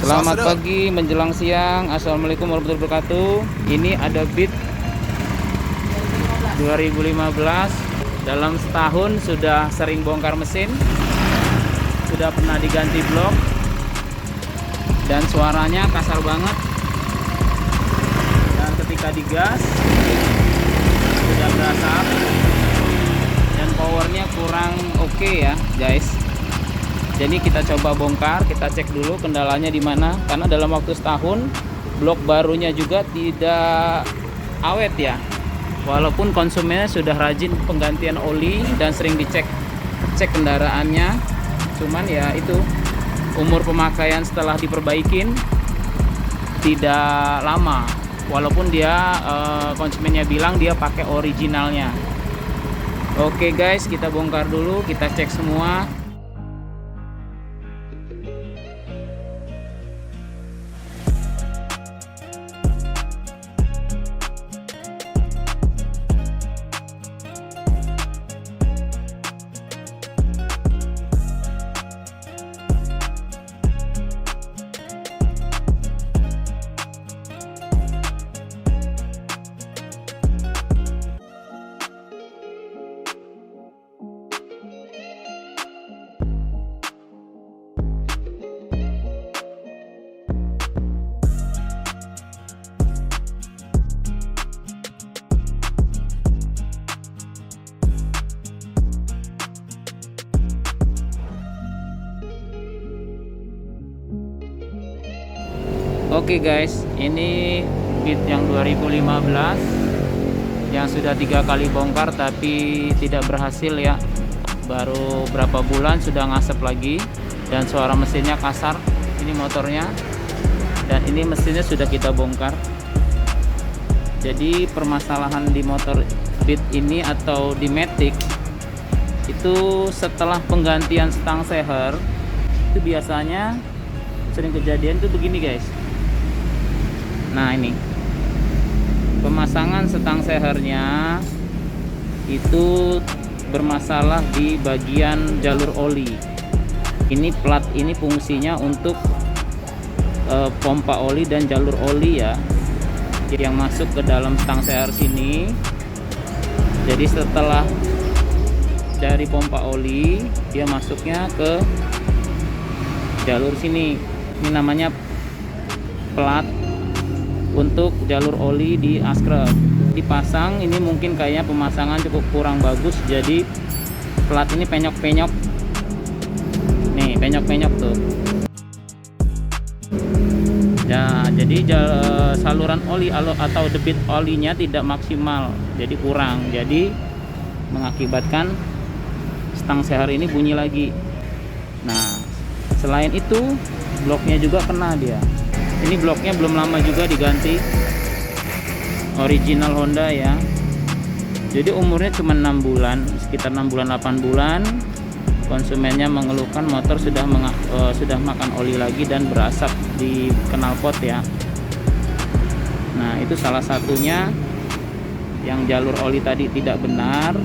Selamat pagi menjelang siang. Assalamualaikum warahmatullahi wabarakatuh. Ini ada Beat 2015. Dalam setahun sudah sering bongkar mesin, sudah pernah diganti blok, dan suaranya kasar banget. Dan ketika digas sudah berasap, dan powernya kurang oke ya guys. Jadi kita coba bongkar, kita cek dulu kendalanya di mana. Karena dalam waktu setahun blok barunya juga tidak awet ya. Walaupun konsumennya sudah rajin penggantian oli dan sering dicek kendaraannya, cuman ya itu umur pemakaian setelah diperbaikin tidak lama. Walaupun dia konsumennya bilang dia pakai originalnya. Oke guys, kita bongkar dulu, kita cek semua. Oke guys, ini Beat yang 2015 yang sudah 3 kali bongkar tapi tidak berhasil ya. Baru berapa bulan sudah ngasep lagi dan suara mesinnya kasar. Ini motornya, dan ini mesinnya sudah kita bongkar. Jadi permasalahan di motor Beat ini atau di Matic itu setelah penggantian stang seher itu biasanya sering kejadian tuh begini guys. Nah ini pemasangan setang sehernya itu bermasalah di bagian jalur oli. Ini plat ini fungsinya untuk pompa oli dan jalur oli ya, yang masuk ke dalam setang seher sini. Jadi setelah dari pompa oli dia masuknya ke jalur sini. Ini namanya plat untuk jalur oli di askrep. Dipasang ini mungkin kayaknya pemasangan cukup kurang bagus, jadi plat ini penyok-penyok nih, penyok-penyok tuh ya. Jadi saluran oli atau debit olinya tidak maksimal, jadi kurang, jadi mengakibatkan stang seher ini bunyi lagi. Nah selain itu bloknya juga kena dia. Ini bloknya belum lama juga diganti, original Honda ya. Jadi umurnya cuma 6 bulan, sekitar 6 bulan 8 bulan. Konsumennya mengeluhkan motor sudah makan oli lagi dan berasap di knalpot ya. Nah itu salah satunya, yang jalur oli tadi tidak benar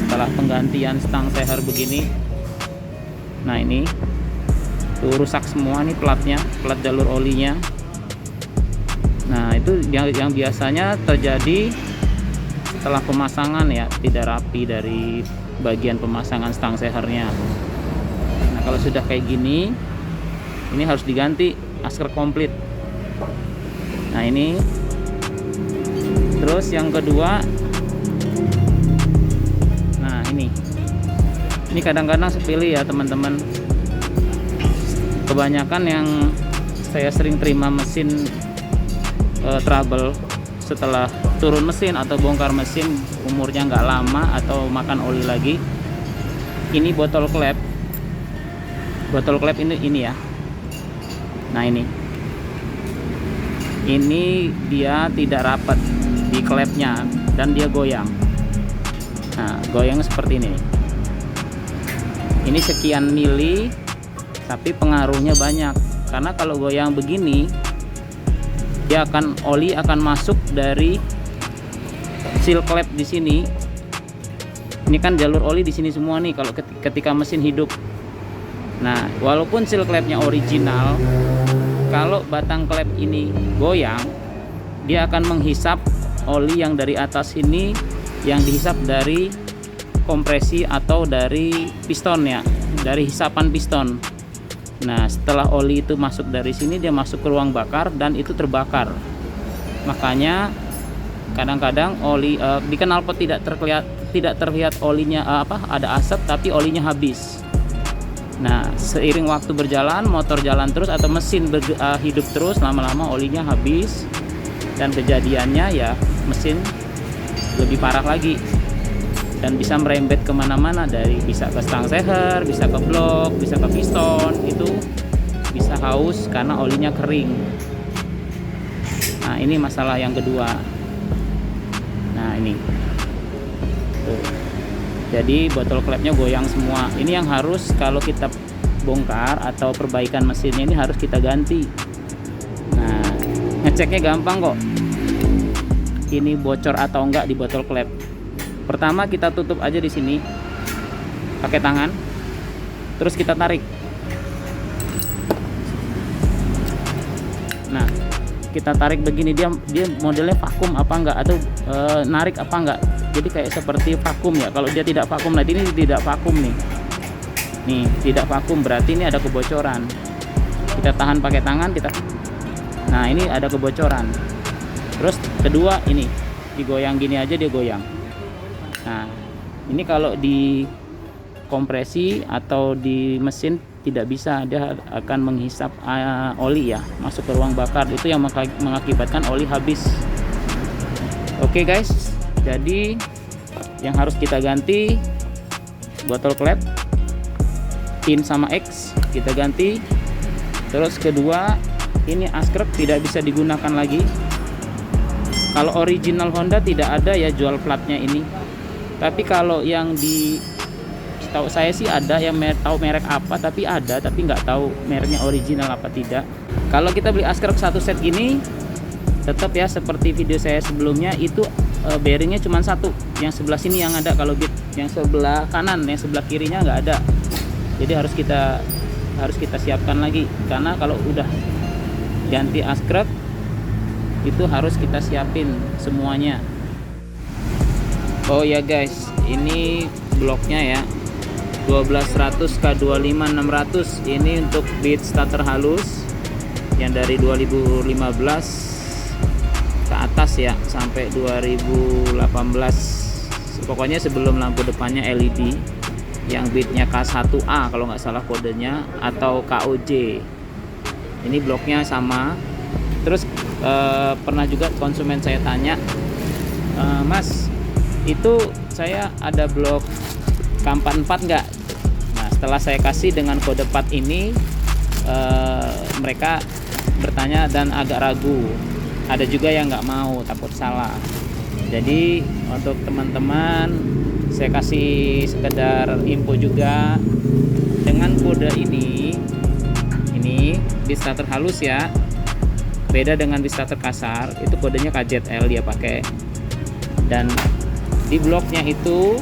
setelah penggantian stang seher begini. Nah ini tuh rusak semua nih platnya, plat jalur olinya. Nah itu yang biasanya terjadi setelah pemasangan ya, tidak rapi dari bagian pemasangan stang sehernya. Nah kalau sudah kayak gini, ini harus diganti asker komplit. Nah ini terus yang kedua, nah ini kadang-kadang sepele ya teman-teman. Kebanyakan yang saya sering terima mesin trouble setelah turun mesin atau bongkar mesin, umurnya nggak lama atau makan oli lagi. Ini botol klep ini ya. Nah ini dia tidak rapat di klepnya dan dia goyang. Nah goyang seperti ini. Ini sekian mili, tapi pengaruhnya banyak. Karena kalau goyang begini, dia oli akan masuk dari seal klep di sini. Ini kan jalur oli di sini semua nih kalau ketika mesin hidup. Nah, walaupun seal klepnya original, kalau batang klep ini goyang, dia akan menghisap oli yang dari atas ini, yang dihisap dari kompresi atau dari piston ya, dari hisapan piston. Nah, setelah oli itu masuk dari sini, dia masuk ke ruang bakar dan itu terbakar. Makanya kadang-kadang oli di knalpot tidak terlihat olinya ada asap, tapi olinya habis. Nah, seiring waktu berjalan, motor jalan terus atau mesin hidup terus, lama-lama olinya habis, dan kejadiannya ya mesin lebih parah lagi dan bisa merembet kemana-mana, dari bisa ke stang seher, bisa ke blok, bisa ke piston, itu bisa haus karena olinya kering. Nah, ini masalah yang kedua. Nah, ini tuh. Jadi botol klepnya goyang semua. Ini yang harus kalau kita bongkar atau perbaikan mesinnya, ini harus kita ganti. Nah, ngeceknya gampang kok. Ini bocor atau enggak di botol klep. Pertama kita tutup aja di sini pakai tangan. Terus kita tarik. Nah, kita tarik begini, dia modelnya vakum apa enggak atau narik apa enggak. Jadi kayak seperti vakum ya. Kalau dia tidak vakum, nah ini tidak vakum nih. Nih, tidak vakum berarti ini ada kebocoran. Kita tahan pakai tangan, nah ini ada kebocoran. Terus kedua, ini digoyang gini aja dia goyang. Nah, ini kalau di kompresi atau di mesin tidak bisa, dia akan menghisap oli ya, masuk ke ruang bakar. Itu yang mengakibatkan oli habis. Oke guys, jadi yang harus kita ganti botol klep, pin sama X kita ganti. Terus kedua, ini askrek tidak bisa digunakan lagi. Kalau original Honda tidak ada ya jual platnya ini. Tapi kalau yang tahu saya sih ada yang tahu merek apa, tapi nggak tahu mereknya original apa tidak. Kalau kita beli askrek satu set gini, tetap ya seperti video saya sebelumnya, itu bearingnya cuma satu, yang sebelah sini yang ada. Kalau bit yang sebelah kanan, yang sebelah kirinya nggak ada. Jadi harus kita siapkan lagi, karena kalau udah ganti askrek itu harus kita siapin semuanya. Oh ya guys, ini bloknya ya, 12100 K25 600. Ini untuk bit starter halus yang dari 2015 ke atas ya, sampai 2018. Pokoknya sebelum lampu depannya LED, yang bitnya K1A kalau nggak salah kodenya, atau KOJ. Ini bloknya sama. Terus pernah juga konsumen saya tanya, Mas, itu saya ada blok K44 nggak? Nah, setelah saya kasih dengan kode 4 ini, mereka bertanya dan agak ragu. Ada juga yang nggak mau, takut salah. Jadi untuk teman-teman, saya kasih sekedar info juga, dengan kode ini bit starter halus ya, beda dengan bit starter kasar. Itu kodenya KZL dia pakai. Dan di bloknya itu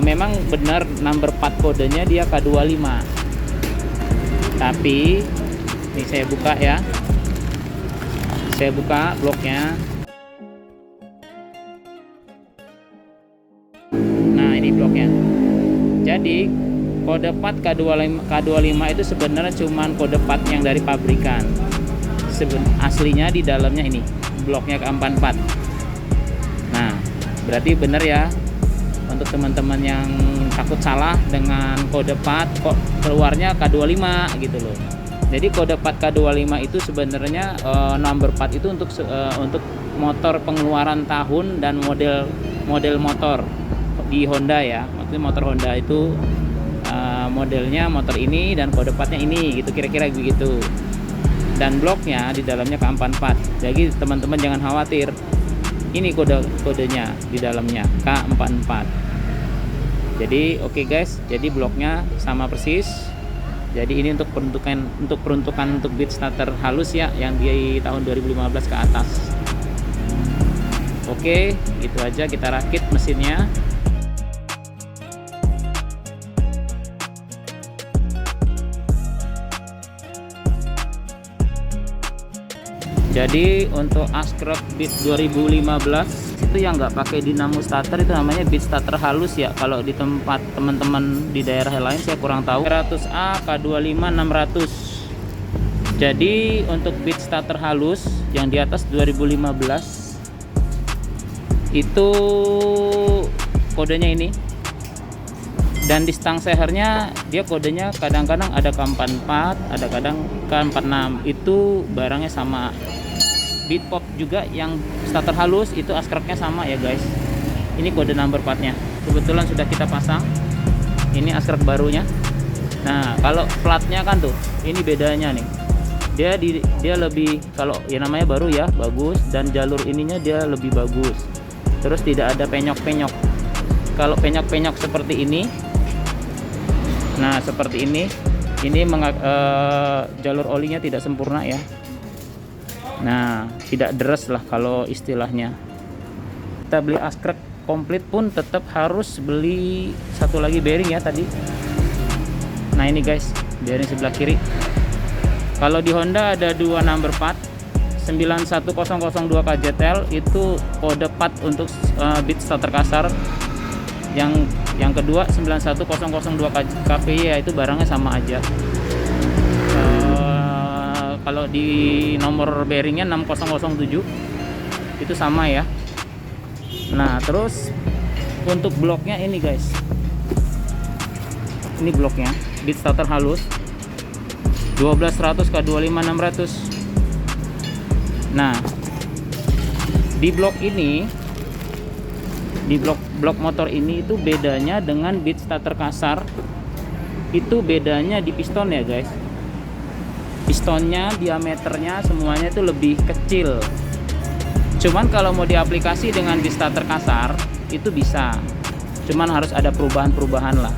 memang benar number 4 kodenya dia K25. Tapi ini saya buka ya. Saya buka bloknya. Nah, ini bloknya. Jadi kode 4 K25 itu sebenarnya cuman kode 4 yang dari pabrikan. Aslinya di dalamnya ini bloknya K44. Nah, berarti benar ya, untuk teman-teman yang takut salah dengan kode 4 kok keluarnya K25 gitu loh. Jadi kode 4 K25 itu sebenarnya number 4 itu untuk motor pengeluaran tahun dan model motor di Honda ya. Maksudnya motor Honda itu modelnya motor ini dan kode 4-nya ini gitu, kira-kira begitu. Dan bloknya di dalamnya K44. Jadi teman-teman jangan khawatir. Ini kodenya di dalamnya K44. Jadi oke guys, jadi bloknya sama persis. Jadi ini untuk peruntukan untuk bit starter halus ya, yang di tahun 2015 ke atas. Oke, gitu aja kita rakit mesinnya. Jadi untuk Ascroft Beat 2015 itu yang nggak pakai dinamo starter itu namanya beat starter halus ya. Kalau di tempat teman-teman di daerah lain saya kurang tahu. 100A K25 600. Jadi untuk beat starter halus yang di atas 2015 itu kodenya ini. Dan di stang sehernya dia kodenya kadang-kadang ada K44, ada kadang K46. Itu barangnya sama. Beat pop juga yang starter halus itu Ascroftnya sama ya guys. Ini kode number partnya. Kebetulan sudah kita pasang. Ini Ascroft barunya. Nah, kalau platnya kan tuh, ini bedanya nih. Dia lebih, kalau ya namanya baru ya, bagus, dan jalur ininya dia lebih bagus. Terus tidak ada penyok-penyok. Kalau penyok-penyok seperti ini, nah seperti ini jalur olinya tidak sempurna ya. Nah, tidak deres lah kalau istilahnya. Kita beli Ascroft komplit pun tetap harus beli satu lagi bearing ya tadi. Nah ini guys, bearing sebelah kiri. Kalau di Honda ada dua number part, 91002 KZL itu kode part untuk beat starter kasar. Yang kedua 91002 KPY ya, itu barangnya sama aja. Kalau di nomor bearingnya 6007 itu sama ya. Nah terus untuk bloknya ini guys, ini bloknya beat starter halus 12100 K25 600. Nah di blok ini, di blok motor ini itu bedanya dengan beat starter kasar, itu bedanya di piston ya guys. Pistonnya, diameternya semuanya itu lebih kecil. Cuman kalau mau diaplikasi dengan beat starter kasar itu bisa, cuman harus ada perubahan-perubahan lah.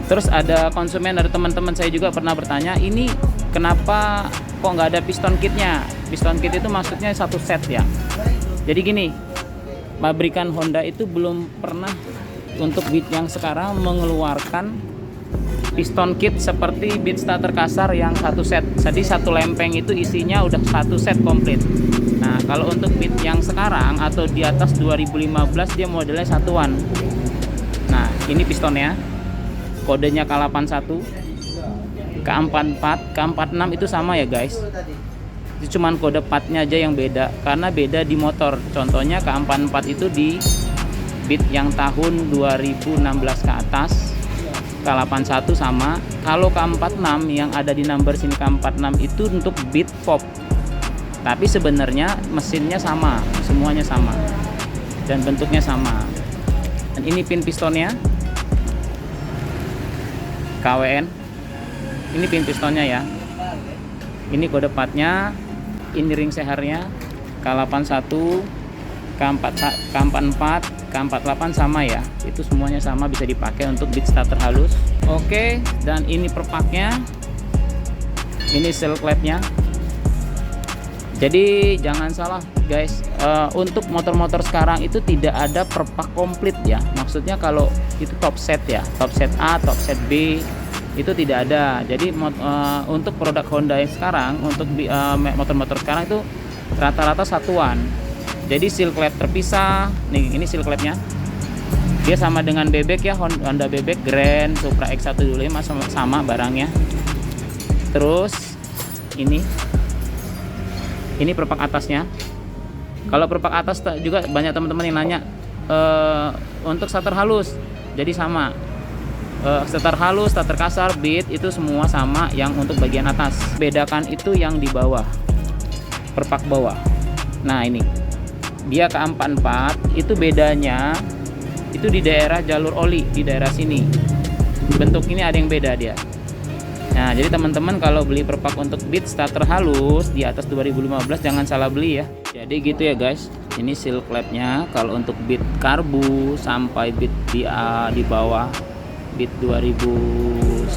Terus ada konsumen, ada teman-teman saya juga pernah bertanya, ini kenapa kok nggak ada piston kitnya? Piston kit itu maksudnya satu set ya. Jadi gini, pabrikan Honda itu belum pernah untuk Beat yang sekarang mengeluarkan piston kit seperti Beat starter kasar yang satu set. Jadi satu lempeng itu isinya udah satu set komplit. Nah kalau untuk Beat yang sekarang atau di atas 2015 dia modelnya satuan. Nah ini pistonnya, kodenya K81, K44, K46 itu sama ya guys. Itu cuman kode partnya aja yang beda, karena beda di motor. Contohnya K44 itu di Beat yang tahun 2016 ke atas, K81 sama. Kalau K46 yang ada di number sini K46 itu untuk Beat pop. Tapi sebenarnya mesinnya sama, semuanya sama. Dan bentuknya sama. Dan ini pin pistonnya KWN. Ini pin pistonnya ya. Ini kode partnya, ini ring sehernya K81, K44, K48 sama ya. Itu semuanya sama, bisa dipakai untuk beat starter halus. Oke, dan ini perpaknya. Ini seal clamp-nya. Jadi jangan salah guys, untuk motor-motor sekarang itu tidak ada perpak komplit ya. Maksudnya kalau itu top set ya, top set A, top set B itu tidak ada. Jadi untuk produk Honda yang sekarang, untuk motor-motor sekarang itu rata-rata satuan. Jadi seal clamp terpisah. Nih ini seal clamp-nya. Dia sama dengan bebek ya, Honda bebek, Grand, Supra X125 sama barangnya. Terus ini perpak atasnya. Kalau perpak atas juga banyak teman-teman yang nanya untuk starter halus. Jadi sama. Starter halus, starter kasar, beat itu semua sama yang untuk bagian atas. Bedakan itu yang di bawah. Perpak bawah. Nah, ini. Dia K44 itu bedanya itu di daerah jalur oli, di daerah sini. Bentuk ini ada yang beda dia. Nah, jadi teman-teman kalau beli perpak untuk beat starter halus di atas 2015 jangan salah beli ya. Jadi gitu ya guys. Ini seal clamp-nya kalau untuk beat karbu sampai beat di bawah beat 2019.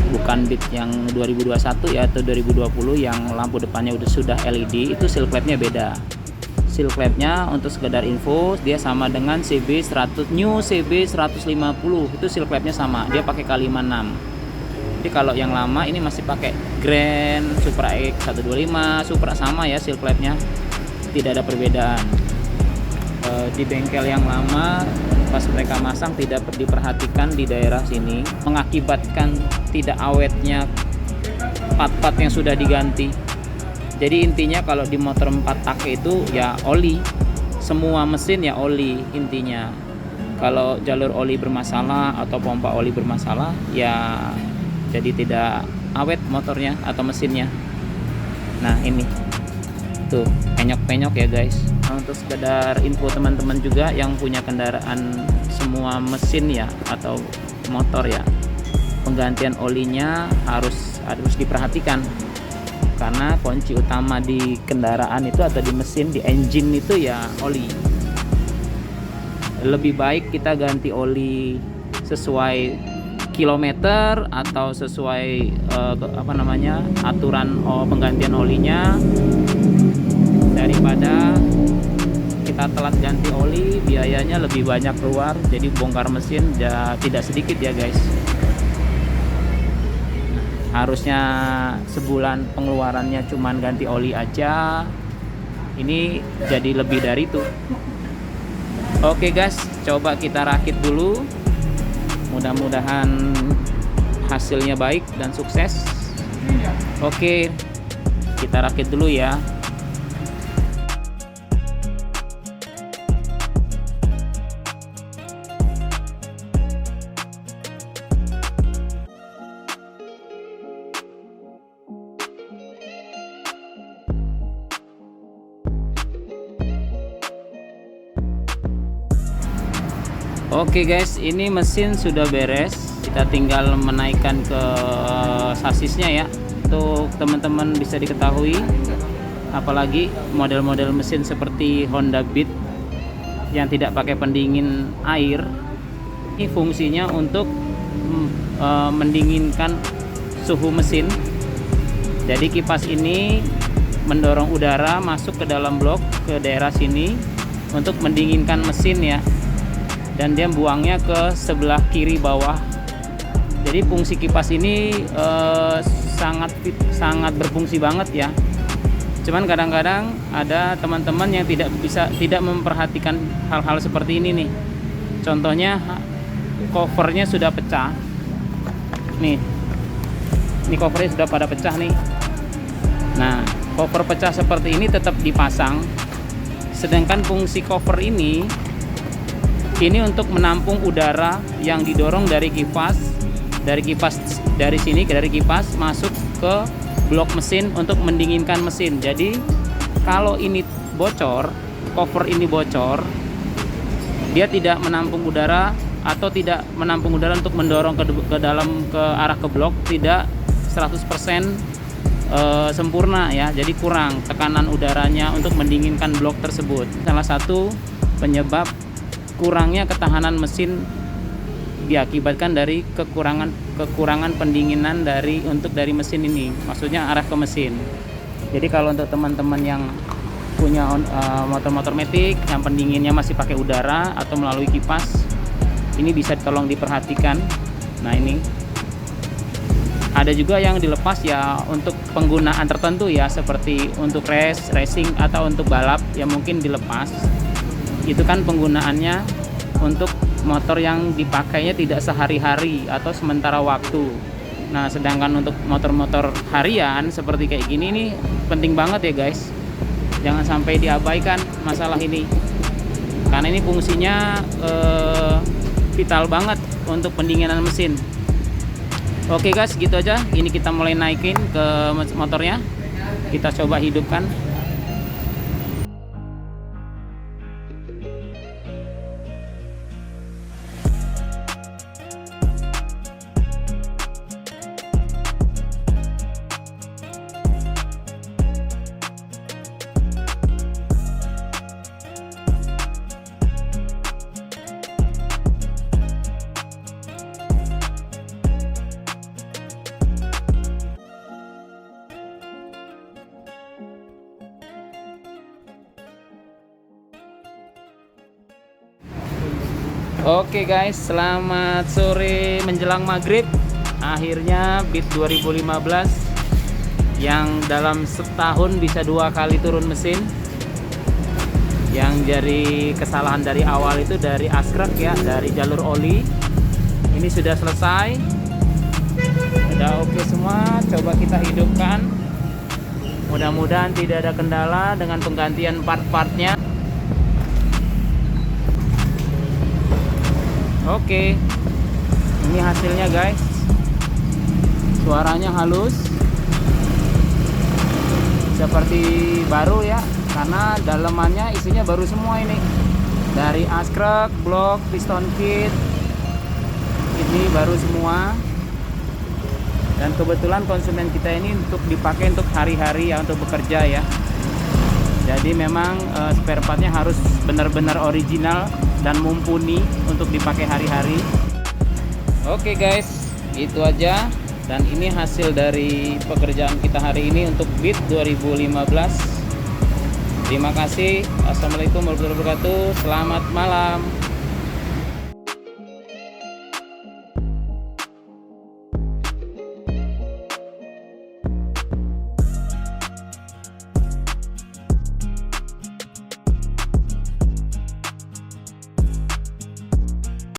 Bukan beat yang 2021 ya atau 2020 yang lampu depannya sudah LED, itu seal clamp-nya beda. Seal clamp-nya untuk sekedar info dia sama dengan CB100 New CB150, itu seal clamp-nya sama, dia pakai K56. Jadi kalau yang lama ini masih pakai Grand, Supra X 125, Supra sama ya seal flapnya, tidak ada perbedaan. Di bengkel yang lama pas mereka masang tidak diperhatikan di daerah sini, mengakibatkan tidak awetnya part-part yang sudah diganti. Jadi intinya kalau di motor 4 tak itu ya oli, semua mesin ya oli intinya. Kalau jalur oli bermasalah atau pompa oli bermasalah ya jadi tidak awet motornya atau mesinnya. Nah ini tuh penyok-penyok ya guys. Nah, untuk sekedar info teman-teman juga yang punya kendaraan semua mesin ya atau motor ya, penggantian olinya harus diperhatikan, karena kunci utama di kendaraan itu atau di mesin, di engine itu ya oli. Lebih baik kita ganti oli sesuai kilometer atau sesuai aturan penggantian olinya, daripada kita telat ganti oli, biayanya lebih banyak keluar, jadi bongkar mesin ya tidak sedikit ya guys. Harusnya sebulan pengeluarannya cuman ganti oli aja, ini jadi lebih dari itu. Oke guys, coba kita rakit dulu, mudah-mudahan hasilnya baik dan sukses. Oke, kita rakit dulu ya. Oke guys, ini mesin sudah beres, kita tinggal menaikkan ke sasisnya ya. Untuk teman-teman bisa diketahui, apalagi model-model mesin seperti Honda Beat yang tidak pakai pendingin air, ini fungsinya untuk mendinginkan suhu mesin. Jadi kipas ini mendorong udara masuk ke dalam blok, ke daerah sini untuk mendinginkan mesin ya, dan dia buangnya ke sebelah kiri bawah. Jadi fungsi kipas ini sangat berfungsi banget ya. Cuman kadang-kadang ada teman-teman yang tidak memperhatikan hal-hal seperti ini nih. Contohnya covernya sudah pecah nih, ini covernya sudah pada pecah nih. Nah, cover pecah seperti ini tetap dipasang, sedangkan fungsi cover ini untuk menampung udara yang didorong dari kipas dari sini, dari kipas masuk ke blok mesin untuk mendinginkan mesin. Jadi kalau ini bocor, cover ini bocor, dia tidak menampung udara atau tidak menampung udara untuk mendorong ke dalam, ke arah ke blok, tidak 100% sempurna ya. Jadi kurang tekanan udaranya untuk mendinginkan blok tersebut. Salah satu penyebab kurangnya ketahanan mesin diakibatkan dari kekurangan pendinginan dari mesin ini, maksudnya arah ke mesin. Jadi kalau untuk teman-teman yang punya motor-motor matic yang pendinginnya masih pakai udara atau melalui kipas, ini bisa tolong diperhatikan. Nah, ini ada juga yang dilepas ya untuk penggunaan tertentu ya, seperti untuk racing atau untuk balap ya, mungkin dilepas. Itu kan penggunaannya untuk motor yang dipakainya tidak sehari-hari atau sementara waktu. Nah, sedangkan untuk motor-motor harian seperti kayak gini nih penting banget ya guys. Jangan sampai diabaikan masalah ini, karena ini fungsinya vital banget untuk pendinginan mesin. Oke guys, gitu aja. Ini kita mulai naikin ke motornya, kita coba hidupkan. Oke guys, selamat sore menjelang maghrib. akhirnya Beat 2015 yang dalam setahun bisa 2 kali turun mesin. Yang jadi kesalahan dari awal itu dari askrek ya, dari jalur oli. Ini sudah selesai, udah oke semua. Coba kita hidupkan, mudah-mudahan tidak ada kendala dengan penggantian part-partnya. Oke, ini hasilnya guys. Suaranya halus, seperti baru ya, karena dalemannya isinya baru semua ini. Dari askrek, blok, piston kit, ini baru semua. Dan kebetulan konsumen kita ini untuk dipakai untuk hari-hari ya, untuk bekerja ya. Jadi memang spare partnya harus benar-benar original dan mumpuni untuk dipakai hari-hari. Oke guys, itu aja. Dan ini hasil dari pekerjaan kita hari ini untuk Beat 2015. Terima kasih. Assalamualaikum warahmatullahi wabarakatuh. Selamat malam.